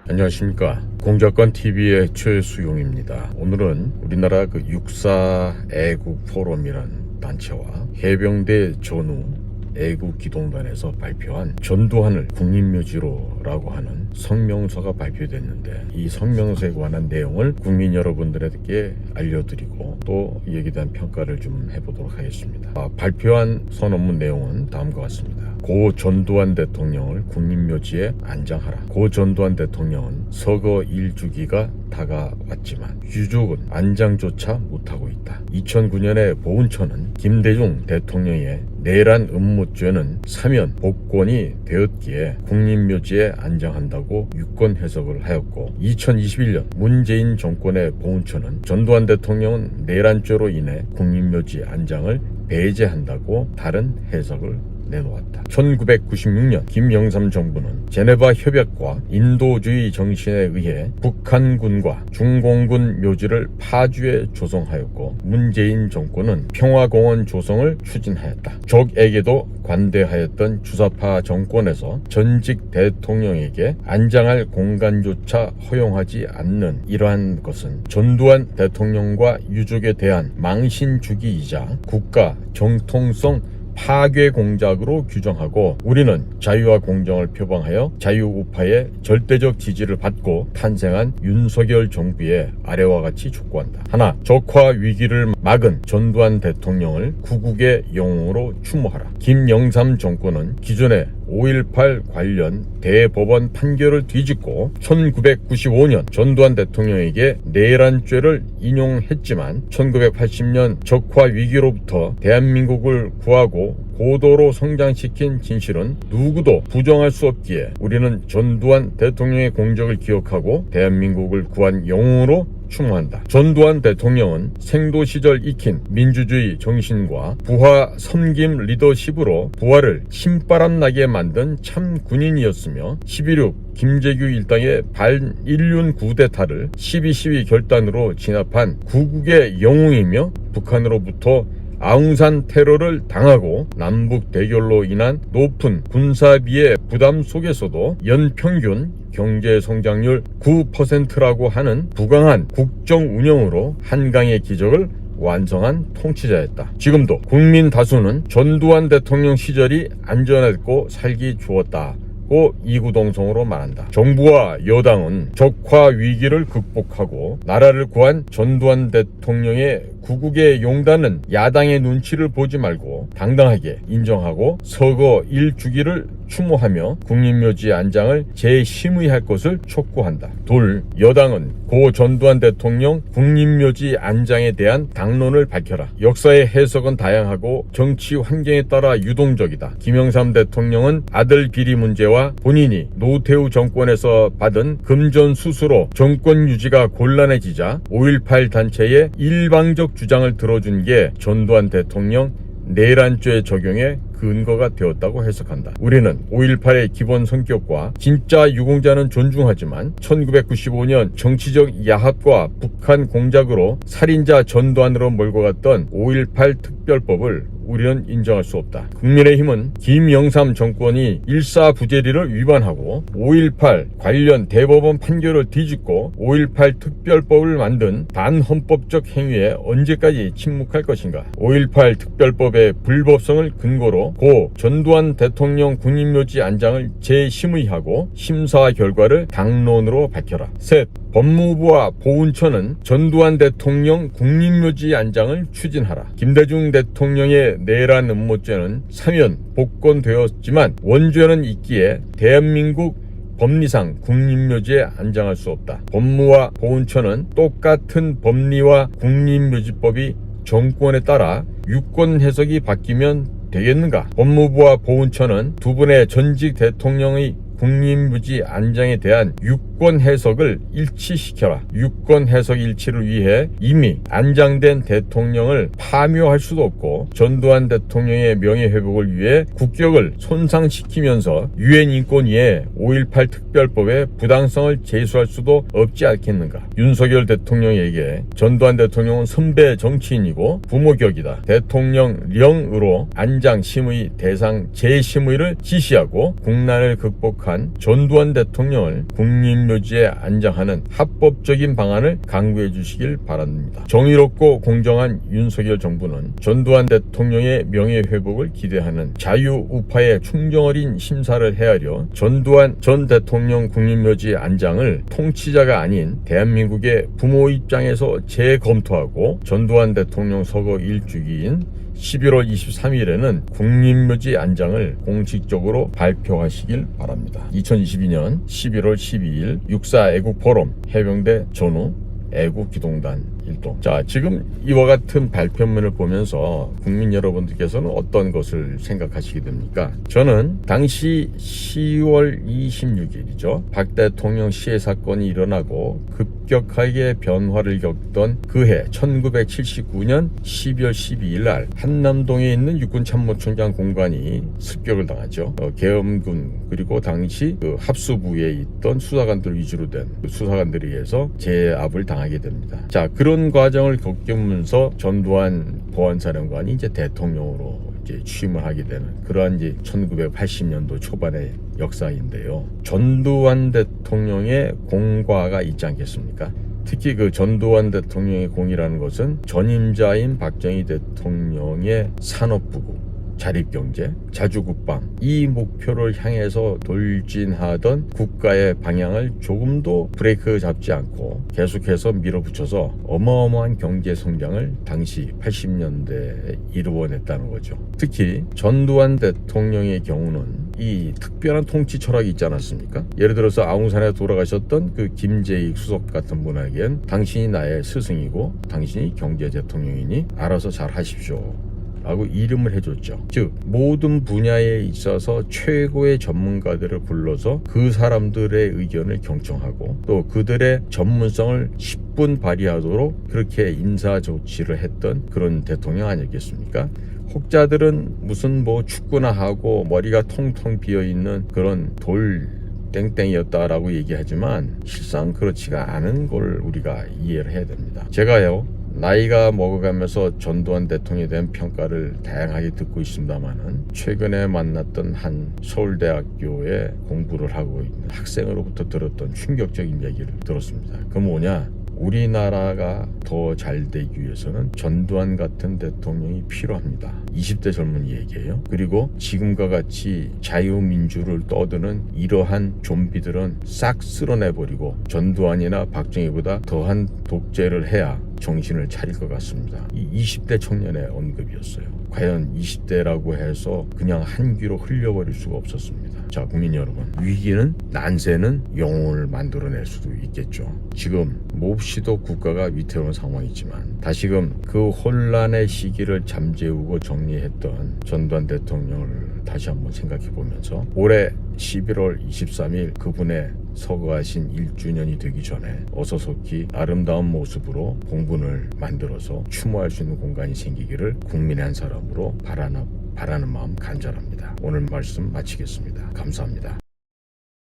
안녕하십니까. 공작관TV의 최수용입니다. 오늘은 우리나라 육사 애국 포럼이라는 단체와 해병대 전후 애국기동단에서 발표한 전두환을 국립묘지로라고 하는 성명서가 발표됐는데, 이 성명서에 관한 내용을 국민 여러분들에게 알려드리고 또 여기에 대한 평가를 좀 해보도록 하겠습니다. 발표한 선언문 내용은 다음과 같습니다. 고 전두환 대통령을 국립묘지에 안장하라. 고 전두환 대통령은 서거 1주기가 다가왔지만 유족은 안장조차 못하고 있다. 2009년에 보훈처는 김대중 대통령의 내란 음모죄는 사면 복권이 되었기에 국립묘지에 안장한다고 유권 해석을 하였고, 2021년 문재인 정권의 보훈처는 전두환 대통령은 내란죄로 인해 국립묘지 안장을 배제한다고 다른 해석을 내놓았다. 1996년 김영삼 정부는 제네바 협약과 인도주의 정신에 의해 북한군과 중공군 묘지를 파주에 조성하였고, 문재인 정권은 평화공원 조성을 추진하였다. 적에게도 관대하였던 주사파 정권에서 전직 대통령에게 안장할 공간조차 허용하지 않는 이러한 것은 전두환 대통령과 유족에 대한 망신주기이자 국가 정통성 파괴 공작으로 규정하고, 우리는 자유와 공정을 표방하여 자유우파의 절대적 지지를 받고 탄생한 윤석열 정부의 아래와 같이 촉구한다. 하나, 적화 위기를 막은 전두환 대통령을 구국의 영웅으로 추모하라. 김영삼 정권은 기존의 5.18 관련 대법원 판결을 뒤집고 1995년 전두환 대통령에게 내란죄를 인용했지만 1980년 적화 위기로부터 대한민국을 구하고 고도로 성장시킨 진실은 누구도 부정할 수 없기에 우리는 전두환 대통령의 공적을 기억하고 대한민국을 구한 영웅으로 추모한다. 전두환 대통령은 생도 시절 익힌 민주주의 정신과 부하 섬김 리더십으로 부하를 신바람나게 만든 참 군인이었으며 11.6 김재규 일당의 반일륜 쿠데타를 12.12 결단으로 진압한 구국의 영웅이며, 북한으로부터 아웅산 테러를 당하고 남북 대결로 인한 높은 군사비의 부담 속에서도 연평균 경제 성장률 9%라고 하는 부강한 국정 운영으로 한강의 기적을 완성한 통치자였다. 지금도 국민 다수는 전두환 대통령 시절이 안전했고 살기 좋았다 고 이구동성으로 말한다. 정부와 여당은 적화 위기를 극복하고 나라를 구한 전두환 대통령의 구국의 용단은 야당의 눈치를 보지 말고 당당하게 인정하고 서거 1주기를 추모하며 국립묘지 안장을 재심의할 것을 촉구한다. 둘, 여당은 고 전두환 대통령 국립묘지 안장에 대한 당론을 밝혀라. 역사의 해석은 다양하고 정치 환경에 따라 유동적이다. 김영삼 대통령은 아들 비리 문제와 본인이 노태우 정권에서 받은 금전 수수로 정권 유지가 곤란해지자 5.18 단체의 일방적 주장을 들어준 게 전두환 대통령 내란죄 적용에 근거가 되었다고 해석한다. 우리는 5.18의 기본 성격과 진짜 유공자는 존중하지만 1995년 정치적 야합과 북한 공작으로 살인자 전두환으로 몰고 갔던 5.18 특별법을 우리는 인정할 수 없다. 국민의힘은 김영삼 정권이 일사부재리를 위반하고 5.18 관련 대법원 판결을 뒤집고 5.18 특별법을 만든 반헌법적 행위에 언제까지 침묵할 것인가. 5.18 특별법의 불법성을 근거로 고 전두환 대통령 국립묘지 안장을 재심의하고 심사 결과를 당론으로 밝혀라. 셋, 법무부와 보훈처는 전두환 대통령 국립묘지 안장을 추진하라. 김대중 대통령의 내란 음모죄는 사면 복권되었지만 원죄는 있기에 대한민국 법리상 국립묘지에 안장할 수 없다. 법무와 보훈처는 똑같은 법리와 국립묘지법이 정권에 따라 유권 해석이 바뀌면 되겠는가? 법무부와 보훈처는 두 분의 전직 대통령의 국립묘지 안장에 대한 유권 해석을 일치시켜라. 유권 해석 일치를 위해 이미 안장된 대통령을 파묘할 수도 없고 전두환 대통령의 명예회복을 위해 국격을 손상시키면서 유엔인권위에 5.18 특별법의 부당성을 제소할 수도 없지 않겠는가. 윤석열 대통령에게 전두환 대통령은 선배 정치인이고 부모격이다. 대통령령으로 안장심의 대상 재심의를 지시하고 국난을 극복한 전두환 대통령을 국립 국립묘지에 안장하는 합법적인 방안을 강구해 주시길 바랍니다. 정의롭고 공정한 윤석열 정부는 전두환 대통령의 명예회복을 기대하는 자유우파의 충정어린 심사를 헤아려 전두환 전 대통령 국립묘지 안장을 통치자가 아닌 대한민국의 부모 입장에서 재검토하고 전두환 대통령 서거 1주기인 11월 23일에는 국립묘지 안장을 공식적으로 발표하시길 바랍니다. 2022년 11월 12일 육사 애국포럼 해병대 전후 애국기동단 일동. 자, 지금 이와 같은 발표문을 보면서 국민 여러분들께서는 어떤 것을 생각하시게 됩니까? 저는 당시 10월 26일이죠. 박 대통령 시해 사건이 일어나고 급격하게 변화를 겪던 그해 1979년 12월 12일 날 한남동에 있는 육군참모총장 공관이 습격을 당하죠. 계엄군 그리고 당시 그 합수부에 있던 수사관들 위주로 된 수사관들에 의해서 제압을 당하게 됩니다. 자, 그런 과정을 겪으면서 전두환 보안사령관이 이제 대통령으로 이제 취임을 하게 되는 그러한 이제 1980년도 초반의 역사인데요. 전두환 대통령의 공과가 있지 않겠습니까? 특히 그 전두환 대통령의 공이라는 것은 전임자인 박정희 대통령의 산업부고 자립경제, 자주국방 이 목표를 향해서 돌진하던 국가의 방향을 조금도 브레이크 잡지 않고 계속해서 밀어붙여서 어마어마한 경제 성장을 당시 80년대에 이루어냈다는 거죠. 특히 전두환 대통령의 경우는 이 특별한 통치 철학이 있지 않았습니까? 예를 들어서 아웅산에 돌아가셨던 그 김재익 수석 같은 분에겐 당신이 나의 스승이고 당신이 경제 대통령이니 알아서 잘 하십시오 라고 이름을 해줬죠. 즉 모든 분야에 있어서 최고의 전문가들을 불러서 그 사람들의 의견을 경청하고 또 그들의 전문성을 10분 발휘하도록 그렇게 인사 조치를 했던 그런 대통령 아니겠습니까? 혹자들은 무슨 뭐 축구나 하고 머리가 텅텅 비어있는 그런 돌 땡땡이었다라고 얘기하지만 실상 그렇지가 않은 걸 우리가 이해를 해야 됩니다. 제가요 나이가 먹어가면서 전두환 대통령에 대한 평가를 다양하게 듣고 있습니다만은 최근에 만났던 한 서울대학교에 공부를 하고 있는 학생으로부터 들었던 충격적인 얘기를 들었습니다. 그 뭐냐? 우리나라가 더 잘 되기 위해서는 전두환 같은 대통령이 필요합니다. 20대 젊은이 얘기예요. 그리고 지금과 같이 자유민주를 떠드는 이러한 좀비들은 싹 쓸어내버리고 전두환이나 박정희보다 더한 독재를 해야 정신을 차릴 것 같습니다. 이 20대 청년의 언급이었어요. 과연 20대라고 해서 그냥 한 귀로 흘려버릴 수가 없었습니다. 자, 국민 여러분, 위기는 난세는 영혼을 만들어낼 수도 있겠죠. 지금 몹시도 국가가 위태로운 상황이지만 다시금 그 혼란의 시기를 잠재우고 정리했던 전두환 대통령을 다시 한번 생각해 보면서 올해 11월 23일 그분의 서거하신 1주년이 되기 전에 어서속히 아름다운 모습으로 공분을 만들어서 추모할 수 있는 공간이 생기기를 국민의 한 사람으로 바라는 마음 간절합니다. 오늘 말씀 마치겠습니다. 감사합니다.